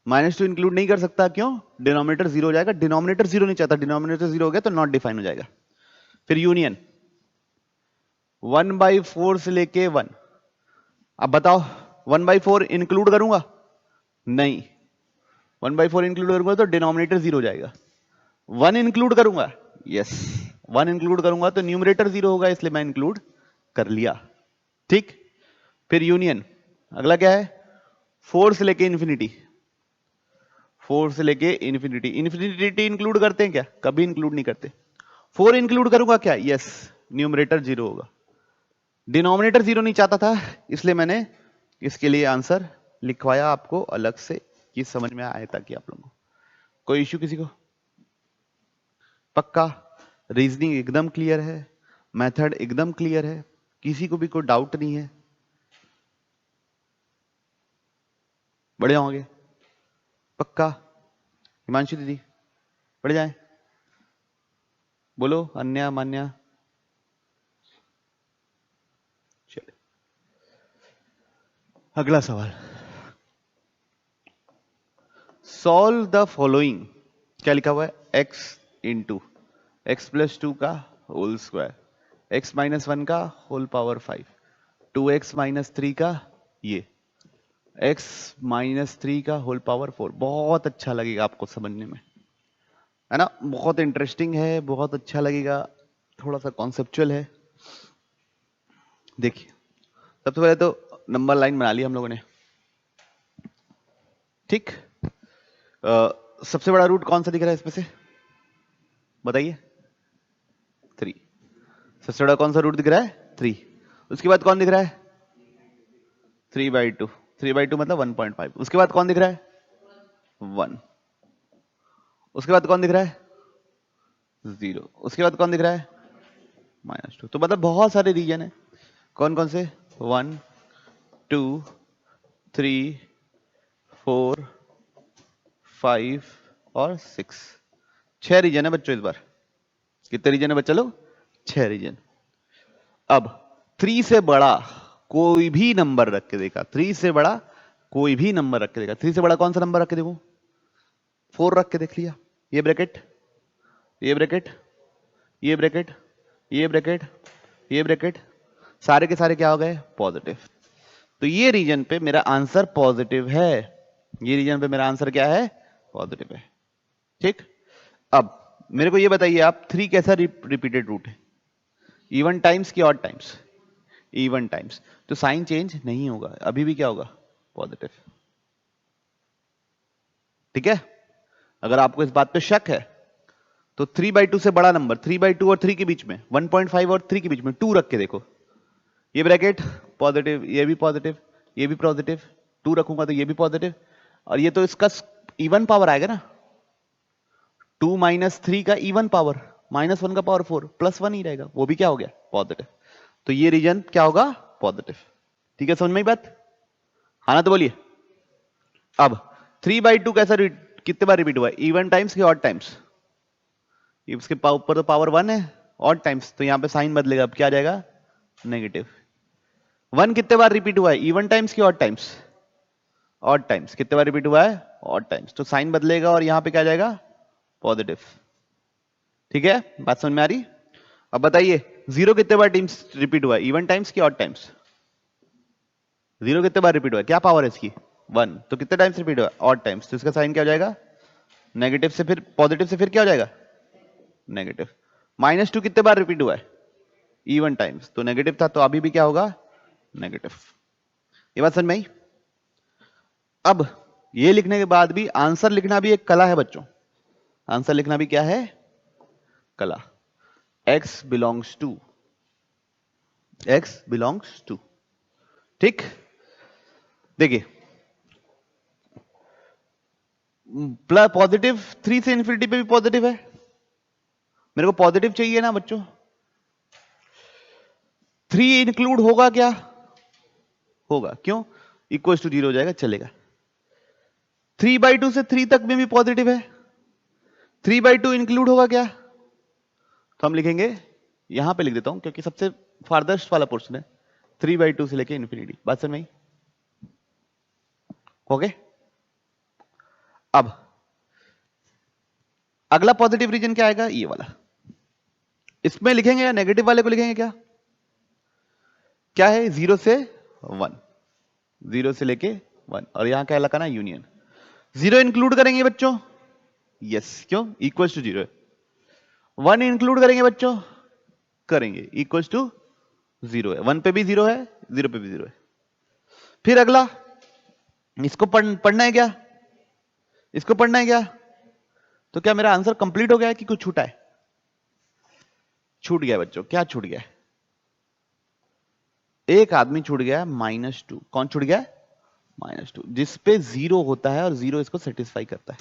-2 इंक्लूड नहीं कर सकता। क्यों? डिनोमिनेटर 0 हो जाएगा। डिनोमिनेटर 0 नहीं चाहता, डिनोमिनेटर 0 हो गया तो नॉट डिफाइन हो जाएगा। फिर यूनियन 1/4 से लेके 1। अब बताओ 1/4 इंक्लूड करूंगा? नहीं। 1/4 इंक्लूड करूंगा तो डिनोमिनेटर 0 हो जाएगा। 1 इंक्लूड करूंगा? यस, 1 इंक्लूड करूंगा तो न्यूमरेटर 0 होगा, इसलिए मैं इंक्लूड कर लिया। ठीक? फिर यूनियन, अगला क्या है? 4 से लेके इंफिनिटी। 4 से लेके इंफिनिटी। इंफिनिटी इंक्लूड करते हैं क्या? कभी इंक्लूड नहीं करते। 4 इंक्लूड करूंगा क्या? यस, न्यूमरेटर 0 होगा। डिनोमिनेटर 0 नहीं चाहता था, इसलिए मैंने इसके लिए आंसर लिखवाया आपको अलग से, कि समझ में आए ताकि आप लोगों को। कोई इश्यू किसी को? पक्का? रीजनिंग एकदम क्लियर है, मेथड एकदम क्लियर है, किसी को भी कोई डाउट नहीं है? बढ़िया होंगे? पक्का? हिमांशु दीदी बढ़ जाए? बोलो अन्या मान्या। चलिए अगला सवाल। Solve the following. क्या लिखा हुआ है? x इंटू x + 2 का होल स्क्वायर, x - 1 का होल पावर 5, 2x - 3 का ये, x - 3 का होल पावर 4। बहुत अच्छा लगेगा आपको समझने में, है ना? बहुत इंटरेस्टिंग है, बहुत अच्छा लगेगा, थोड़ा सा कॉन्सेप्चुअल है। देखिए सबसे पहले तो नंबर लाइन बना ली हम लोगों ने। ठीक। सबसे बड़ा रूट कौन सा दिख रहा है इसमें से, बताइए? 3। सबसे बड़ा कौन सा रूट दिख रहा है? 3। उसके बाद कौन दिख रहा है? 3/2। 3/2 मतलब 1.5। उसके बाद कौन दिख रहा है? 1। उसके बाद कौन दिख रहा है? 0। उसके बाद कौन दिख रहा है? -2। तो मतलब बहुत सारे रीजन है। कौन कौन से? 1, 2, 3, 4, 5 और 6। 6 रीजन है बच्चों इस बार। कितने रीजन है बच्चा लोग? 6 रीजन। अब 3 से बड़ा कोई भी नंबर रख के देखा, 3 से बड़ा कोई भी नंबर रख के देखा। 3 से बड़ा कौन सा नंबर रख के देखो? 4 रख के देख लिया। ये ब्रैकेट, ये ब्रैकेट, ये ब्रैकेट, ये ब्रैकेट, ये ब्रैकेट, सारे के सारे क्या हो गए? पॉजिटिव। तो ये रीजन पे मेरा आंसर पॉजिटिव है। ये रीजन पे मेरा आंसर क्या है? पॉजिटिव है। ठीक। अब मेरे को ये बताइए आप, 3 कैसा रिपीटेड रूट है? इवन टाइम्स की ऑड टाइम्स? Even times. तो साइन चेंज नहीं होगा, अभी भी क्या होगा? पॉजिटिव। ठीक है। अगर आपको इस बात पे शक है तो 3/2 से बड़ा नंबर, 3/2 और 3 के बीच में, 1.5 और 3 के बीच में 2 रख के देखो। ये ब्रैकेट पॉजिटिव, ये भी पॉजिटिव, ये भी पॉजिटिव, 2 रखूंगा तो ये भी पॉजिटिव, और ये तो इसका इवन पावर आएगा ना। 2 - 3 का इवन पावर, -1 का पावर 4, +1 ही रहेगा, वो भी क्या हो गया? पॉजिटिव। तो ये रीजन क्या होगा? पॉजिटिव। ठीक है, समझ में आई बात? हाँ ना, तो बोलिए। अब 3/2 कैसा कितने बार रिपीट हुआ है? इवन टाइम्स की ऑड टाइम्स? इसके ऊपर तो पावर 1 है, ऑड टाइम्स, तो यहां पे साइन बदलेगा, अब क्या आ जाएगा? नेगेटिव। 1 कितने बार रिपीट हुआ है? इवन टाइम्स की ऑड टाइम्स? Odd times. कितने बार रिपीट हुआ है? Odd times. तो साइन बदलेगा और यहां पे क्या आ जाएगा? पॉजिटिव। ठीक है, बात समझ में आ रही? अब बताइए, 0 कितने बार टीम्स रिपीट हुआ है? इवन टाइम्स की ऑड टाइम्स? 0 कितने बार रिपीट हुआ है? क्या पावर है इसकी? 1। तो कितने टाइम्स रिपीट हुआ है? Odd times. तो इसका साइन क्या हो जाएगा? नेगेटिव से फिर पॉजिटिव से फिर क्या हो जाएगा? नेगेटिव। -2 कितने बार रिपीट हुआ है? Even times. तो नेगेटिव था, तो अभी भी क्या होगा? नेगेटिव। ये बात समझ में आई? अब ये लिखने के बाद भी आंसर लिखना भी एक कला है बच्चों। आंसर लिखना भी क्या है? कला। x belongs to, x belongs to. ठीक। देखिए, प्लस पॉजिटिव 3 से इंफिनिटी पे भी पॉजिटिव है। मेरे को पॉजिटिव चाहिए ना बच्चों। 3 इंक्लूड होगा क्या? होगा। क्यों? इक्वल टू 0 हो जाएगा, चलेगा। 3/2 से 3 तक में भी पॉजिटिव है। 3/2 इंक्लूड होगा क्या? तो हम लिखेंगे, यहां पे लिख देता हूं क्योंकि सबसे फारदर्स्ट वाला पोर्शन है, 3/2 से लेके इंफिनिटी। बात समझ में आई? ओके। अब अगला पॉजिटिव रीजन क्या आएगा? ये वाला। इसमें लिखेंगे या नेगेटिव वाले को लिखेंगे? क्या क्या है? 0 से 1, 0 से लेके 1, और यहां क्या लगाना? यूनियन। 0 इंक्लूड करेंगे बच्चों? यस। क्यों? इक्वल टू 0 है। 1 इंक्लूड करेंगे बच्चों? करेंगे, इक्वल टू 0 है। 1 पे भी 0 है, 0 पे भी 0 है। फिर अगला, इसको पढ़ना है क्या? इसको पढ़ना है क्या? तो क्या मेरा आंसर कंप्लीट हो गया है कि कुछ छूटा है? छूट गया बच्चों। क्या छूट गया? एक आदमी छूट गया, -2। कौन छूट गया? -2, जिसपे 0 होता है और 0 इसको सेटिस्फाई करता है।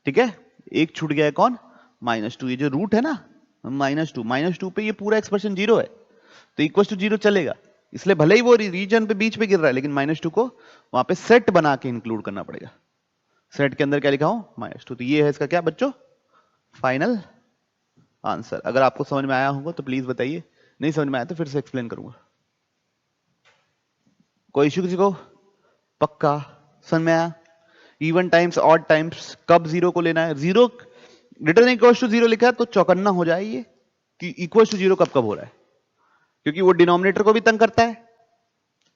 ठीक है, एक छूट गया है। कौन? -2। ये जो रूट है ना, -2 पे ये पूरा एक्सप्रेशन 0 है, तो इक्वल टू 0 चलेगा। इसलिए भले ही वो रीजन पे बीच पे गिर रहा है, लेकिन -2 को वहां पे सेट बना के इंक्लूड करना पड़ेगा। सेट के अंदर क्या लिखा हूं? -2। तो ये है इसका क्या बच्चों? Final answer. अगर आपको समझ में आया होगा तो प्लीज बताइए, नहीं समझ में आया तो फिर से एक्सप्लेन करूंगा। कोई इश्यू किसी को? पक्का समझ में आया? इवन टाइम्स, ऑड टाइम्स, कब 0 को लेना है? 0 रिटर्न इक्वल टू 0 लिखा है तो चौकन्ना हो जाए ये कि इक्वल टू 0 कब कब हो रहा है, क्योंकि वो डिनोमिनेटर को भी तंग करता है।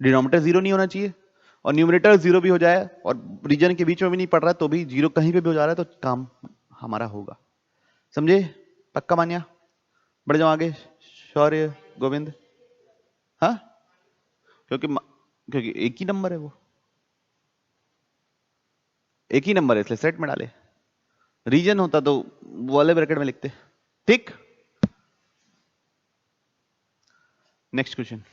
डिनोमिनेटर 0 नहीं होना चाहिए और न्यूमरेटर 0 भी हो जाए और रीजन के बीच में भी नहीं पड़ रहा है तो भी 0 कहीं पे भी हो जा रहा है तो काम हमारा होगा। समझे? पक्का मानिया? बढ़ जाओ आगे। शौर्य, गोविंद। हाँ, क्योंकि क्योंकि एक ही नंबर है वो। एक ही नंबर है इसलिए सेट में डाले, रीजन होता तो वो वाले ब्रैकेट में लिखते। ठीक, next question,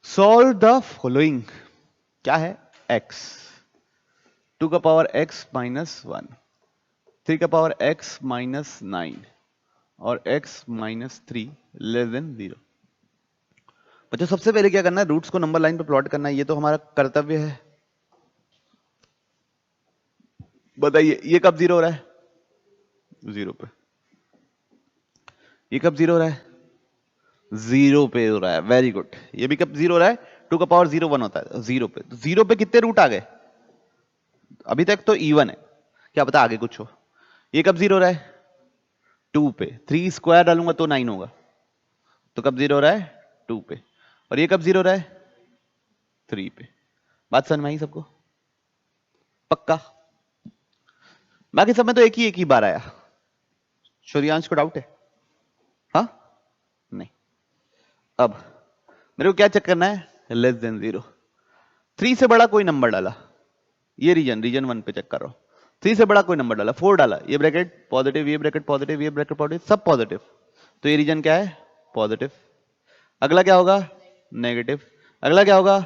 solve the following. क्या है? x 2 का पावर x माइनस 1, 3 का पावर x माइनस 9 और x माइनस 3 लेस देन 0। बच्चों सबसे पहले क्या करना है, रूट्स को नंबर लाइन पे प्लॉट करना है, ये तो हमारा कर्तव्य है। बताइए ये कब 0 हो रहा है? 0 पे। ये कब 0 हो रहा है? 0 पे हो रहा है, वेरी गुड। ये भी कब 0 हो रहा है? 2 का पावर 0 1 होता है 0 पे। तो 0 पे कितने रूट आ गए? अभी तक तो इवन है, क्या पता आगे कुछ हो। ये कब 0 हो रहा है? 2 पे। 3 स्क्वायर डालूंगा तो 9 होगा, तो कब 0 हो रहा है? 2 पे। और ये कब 0 हो रहा है? 3 पे। बात समझ में आई सबको? पक्का? बाकी सब में तो एक ही बार आया। सूर्यांश को डाउट है? हाँ नहीं। अब मेरे को क्या चेक करना है? Less than 0। 3 से बड़ा कोई नंबर डाला, ये रीजन 1 पे चेक कर रहा हूं। 3 से बड़ा कोई नंबर डाला, 4 डाला, ये ब्रैकेट पॉजिटिव, ये ब्रैकेट पॉजिटिव, ये ब्रैकेट पॉजिटिव, सब पॉजिटिव, तो ये रीजन क्या है? पॉजिटिव। अगला क्या होगा? नेगेटिव। अगला क्या होगा?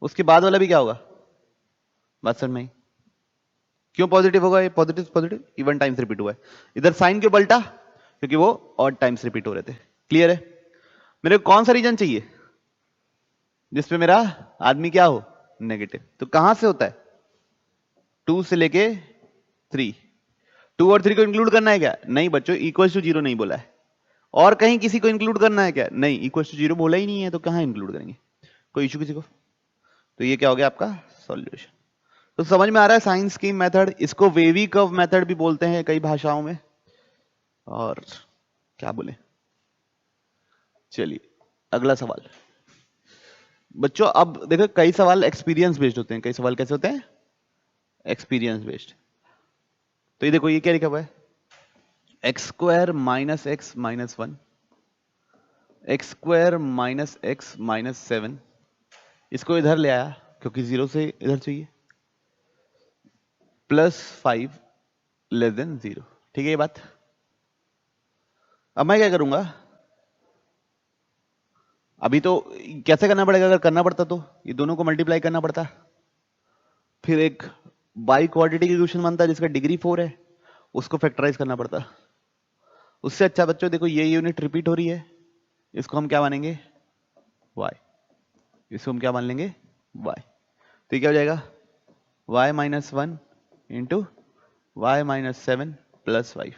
उसके बाद वाला भी क्या होगा? बात समझ में आई? क्यों पॉजिटिव होगा? ये positive positive even times repeat हुआ है। इधर साइन क्यों पलटा? क्योंकि वो ऑड टाइम्स रिपीट हो रहे थे। क्लियर है? मेरे को कौन सा रीजन चाहिए जिसपे मेरा आदमी क्या हो? नेगेटिव। तो कहां से होता है? 2 से लेके 3। 2 और 3 को इंक्लूड करना है क्या? नहीं बच्चों, इक्वल टू 0 नहीं बोला है। और कहीं किसी को इंक्लूड करना है क्या? नहीं, इक्वल टू 0 बोला ही नहीं है, तो कहां इंक्लूड करेंगे? कोई इशू किसी को? तो ये क्या हो गया आपका सॉल्यूशन। तो समझ में आ रहा है साइंस की मेथड, इसको वेवी कर्व मेथड भी बोलते हैं कई भाषाओं में, और क्या बोले। चलिए अगला सवाल बच्चों। अब देखो कई सवाल एक्सपीरियंस बेस्ड होते हैं, कई सवाल कैसे होते हैं? Experience based. तो ये देखो, ये क्या लिखा हुआ है? X square minus x minus 1, x square minus x minus 7, इसको इधर ले आया क्योंकि 0 से इधर चाहिए, प्लस 5 लेस देन 0। ठीक है ये बात? अब मैं क्या करूंगा? अभी तो कैसे करना पड़ेगा? अगर करना पड़ता तो ये दोनों को मल्टीप्लाई करना पड़ता, फिर एक बाई क्वाड्रेटिक इक्वेशन बनता है जिसका डिग्री 4 है, उसको फैक्टराइज करना पड़ता। उससे अच्छा बच्चों देखो, ये यूनिट रिपीट हो रही है, इसको हम क्या मानेंगे? y। इसको हम क्या मान लेंगे? y। तो ये क्या हो जाएगा? y minus 1 into y minus 7 plus 5।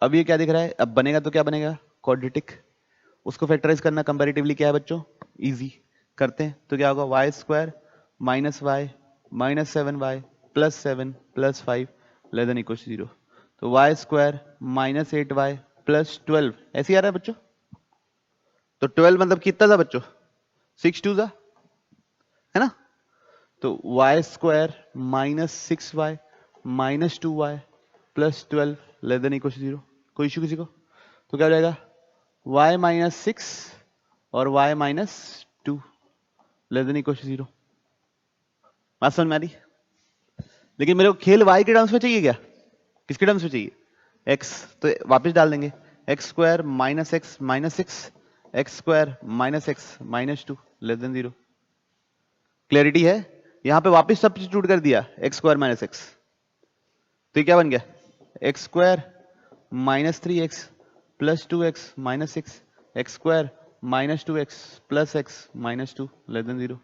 अब ये क्या दिख रहा है? अब बनेगा तो क्या बनेगा? क्वाड्रेटिक। उसको फैक्टराइज करना कंपैरेटिवली क्या है बच्चों? इजी। करते हैं तो क्या होगा? Y square minus y minus 7y plus 7 plus 5 less than equal 0। तो y square minus 8y plus 12 ऐसे ही आ रहा है बच्चों। तो 12 मतलब कितना था बच्चों? 6 2 था, है ना? तो y square minus 6y minus 2y plus 12 less than equal 0। कोई इशू किसी को? तो क्या हो जाएगा? y माइनस 6 और y minus 2 less than equal 0। बात समझ में आ रही? लेकिन मेरे को खेल y के टर्म्स में चाहिए क्या? किसके टर्म्स में चाहिए? x। तो वापस डाल देंगे, x square minus x minus 6, x square minus x minus 2 less than 0। Clarity है? यहां पे वापस सब्स्टिट्यूट कर दिया एक्स स्क्वायर माइनस एक्स, तो ये क्या बन गया? X square minus 3x plus 2x minus 6, x square minus 2x plus x minus 2 less than 0।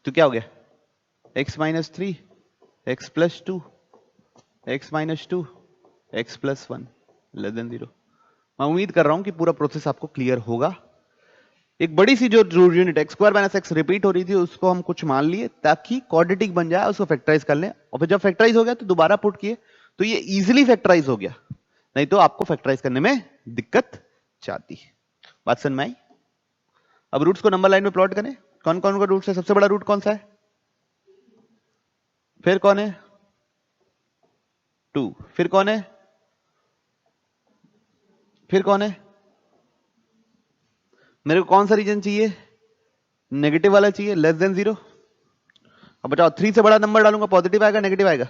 तो क्या हो गया? x minus 3, x plus 2, x minus 2, x plus 1 less than 0। मैं उम्मीद कर रहा हूं कि पूरा प्रोसेस आपको क्लियर होगा। एक बड़ी सी जो unit x square minus x repeat हो रही थी, उसको हम कुछ मान लिए ताकि क्वाड्रेटिक बन जाए, उसको फैक्टराइज कर लें, और फिर जब फैक्टराइज हो गया तो दोबारा पुट किए तो ये इजीली फैक्टराइज हो गया, नहीं तो आपको फैक्टराइज करने में दिक्कत जाती। बात समझ में आई? अब रूट्स को नंबर लाइन में प्लॉट करें। कौन कौन का रूट है? सबसे बड़ा रूट कौन सा है? फिर कौन है? 2। फिर कौन है? फिर कौन है? मेरे को कौन सा रीजन चाहिए? नेगेटिव वाला चाहिए, लेस देन 0। अब बताओ 3 से बड़ा नंबर डालूंगा पॉजिटिव आएगा नेगेटिव आएगा?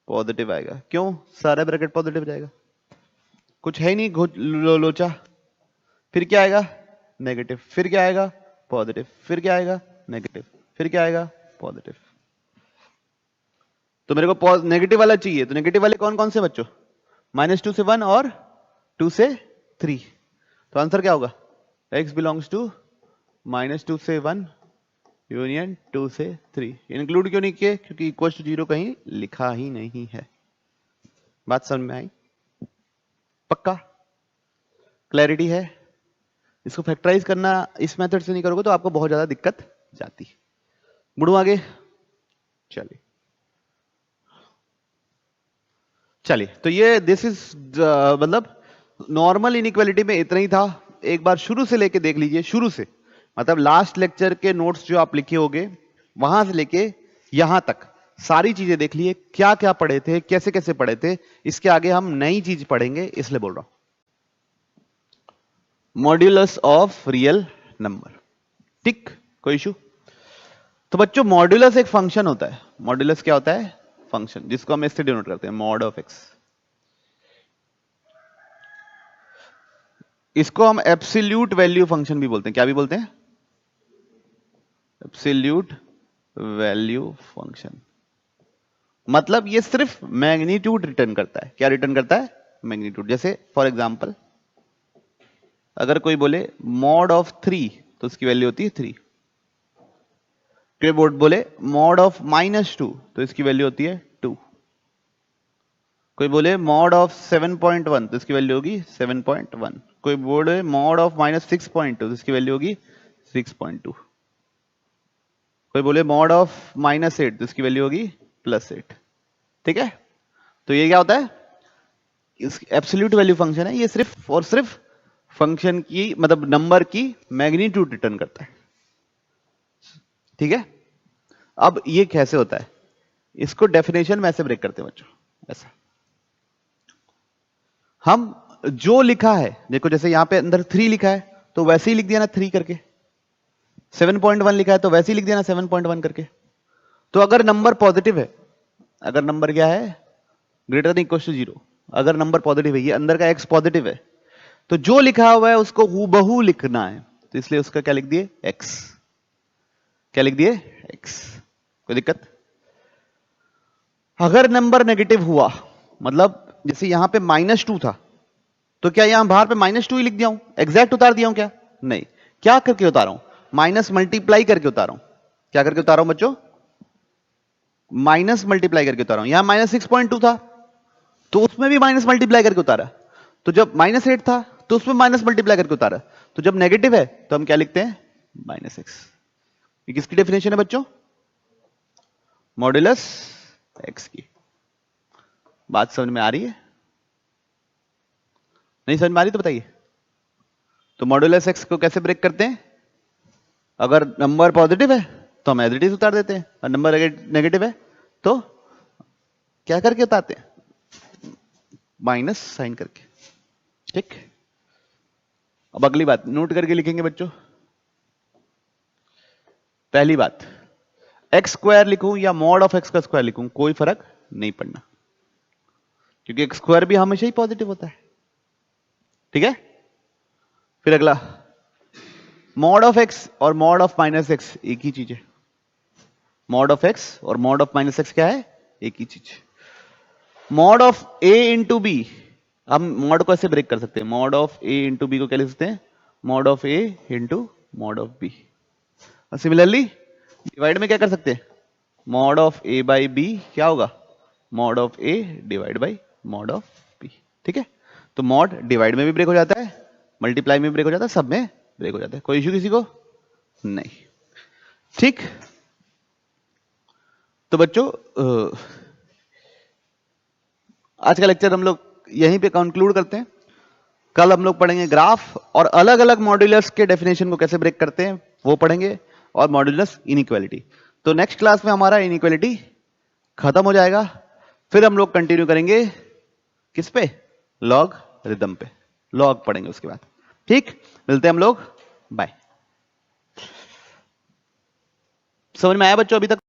पॉजिटिव आएगा। क्यों? सारा ब्रैकेट पॉजिटिव जाएगा, कुछ है ही नहीं लोचा। फिर क्या आएगा? नेगेटिव। फिर क्या आएगा? पॉजिटिव। फिर क्या आएगा? नेगेटिव। फिर क्या आएगा? पॉजिटिव। तो मेरे को नेगेटिव वाला चाहिए, तो नेगेटिव वाले कौन कौन से बच्चों? -2 से 1 और 2 से 3। तो आंसर क्या होगा? x बिलोंग्स टू -2 से 1 यूनियन 2 से 3। इंक्लूड क्यों नहीं किए? क्योंकि इक्वल टू 0 कहीं लिखा ही नहीं है। बात समझ में आई? पक्का? क्लैरिटी है? इसको फैक्टराइज करना इस मेथड से नहीं करोगे तो आपको बहुत ज्यादा दिक्कत जाती। बढ़ू आगे। चलिए चलिए, तो ये दिस इज मतलब नॉर्मल इनइक्वालिटी में इतना ही था। एक बार शुरू से लेके देख लीजिए, शुरू से मतलब लास्ट लेक्चर के नोट्स जो आप लिखे होंगे वहां से लेके यहां तक सारी चीजें देख लिए, क्या क्या पढ़े थे, कैसे कैसे पढ़े थे। इसके आगे हम नई चीज पढ़ेंगे, इसलिए बोल रहा हूं। मॉड्यूलस ऑफ रियल नंबर, ठीक? कोई इशू? तो बच्चों मॉड्यूलस एक फंक्शन होता है। मॉड्यूलस क्या होता है? फंक्शन, जिसको हम इससे डिनोट करते हैं मॉड ऑफ एक्स। इसको हम एब्सोल्यूट वैल्यू फंक्शन भी बोलते हैं। क्या भी बोलते हैं? Absolute value function. मतलब ये सिर्फ मैग्नीट्यूड रिटर्न करता है। क्या रिटर्न करता है? मैग्नीट्यूड। जैसे फॉर एग्जांपल अगर कोई बोले मॉड ऑफ 3 तो उसकी वैल्यू होती है 3। कोई बोर्ड बोले मॉड ऑफ -2 तो इसकी वैल्यू होती है 2। कोई बोले मॉड ऑफ 7.1 तो इसकी वैल्यू होगी 7.1। कोई बोले मॉड ऑफ -6.2 तो इसकी वैल्यू होगी 6.2। कोई बोले मॉड ऑफ -8 तो इसकी वैल्यू होगी +8। ठीक है? तो ये क्या होता है? इस एब्सोल्यूट वैल्यू फंक्शन है। ये सिर्फ और सिर्फ फंक्शन की मतलब नंबर की मैग्नीट्यूड रिटर्न करता है। ठीक है? अब ये कैसे होता है? इसको डेफिनेशन में ऐसे ब्रेक करते हैं बच्चों, ऐसा। हम जो लिखा है, देखो जैसे यहां पे अंदर 3 लिखा है तो वैसे ही लिख दिया ना 3 करके। 7.1 लिखा है तो वैसे ही लिख दिया ना 7.1 करके। तो अगर नंबर पॉजिटिव है, अगर नंबर क्या है? ग्रेटर देन इक्वल टू 0, अगर नंबर पॉजिटिव है, ये अंदर का x पॉजिटिव है, तो जो लिखा हुआ है उसको हूबहू लिखना है। तो इसलिए उसका क्या लिख दिए? x। क्या लिख दिए? x। कोई दिक्कत? अगर नंबर नेगेटिव हुआ, मतलब जैसे यहां पे -2 था, तो क्या यहां बाहर पे -2 ही लिख दिया हूं? एग्जैक्ट उतार दिया हूं क्या? नहीं। क्या करके उतारा हूं? माइनस मल्टीप्लाई करके उतारा हूं। क्या करके उतारा हूं बच्चों? माइनस मल्टीप्लाई करके उतारा हूं। यहां -6.2 था तो उसमें भी माइनस मल्टीप्लाई करके उतारा। तो जब -8 था तो उसमें माइनस मल्टीप्लाई करके उतारा। तो जब नेगेटिव है तो हम क्या लिखते हैं? -6। ये किसकी डेफिनेशन है बच्चों? मॉड्यूलस एक्स की। बात समझ में आ रही है? नहीं समझ में आ रही तो बताइए। तो मॉड्यूलस एक्स को कैसे ब्रेक करते हैं? अगर नंबर पॉजिटिव है तो हम एज इट इज उतार देते हैं, और नंबर नेगेटिव है तो क्या करके उतारते हैं? माइनस साइन करके। ठीक? अब अगली बात नोट करके लिखेंगे बच्चों। पहली बात, एक्स स्क्वायर लिखूं या मॉड ऑफ एक्स का स्क्वायर लिखूं, कोई फर्क नहीं पड़ना, क्योंकि एक्स स्क्वायर भी हमेशा ही पॉजिटिव होता है। ठीक है? फिर अगला, मॉड ऑफ एक्स और मॉड ऑफ -x एक ही चीज है। मॉड ऑफ एक्स और मॉड ऑफ -x क्या है? एक ही चीज। Mod of a into b, हम मॉड को ऐसे ब्रेक कर सकते हैं। Mod of a into b को क्या लिख सकते हैं? Mod of a into mod of b. Similarly divide में क्या कर सकते हैं? Mod of a by b क्या होगा? Mod of a divide by mod of b। ठीक है? तो मॉड डिवाइड में भी ब्रेक हो जाता है, मल्टीप्लाई में भी ब्रेक हो जाता है, सब में ब्रेक हो जाता है। कोई इश्यू किसी को? नहीं। ठीक? तो बच्चों आज का लेक्चर हम लोग यहीं पे कंक्लूड करते हैं। कल हम लोग पढ़ेंगे ग्राफ और अलग अलग मॉड्यूलस के डेफिनेशन को कैसे ब्रेक करते हैं वो पढ़ेंगे, और मॉड्यूलस इनइक्वालिटी। तो नेक्स्ट क्लास में हमारा इनइक्वालिटी खत्म हो जाएगा। फिर हम लोग कंटिन्यू करेंगे किस पे? लॉग रिदम पे। लॉग पढ़ेंगे उसके बाद। ठीक, मिलते हैं हम लोग, बाय। समझ में आया बच्चों अभी तक?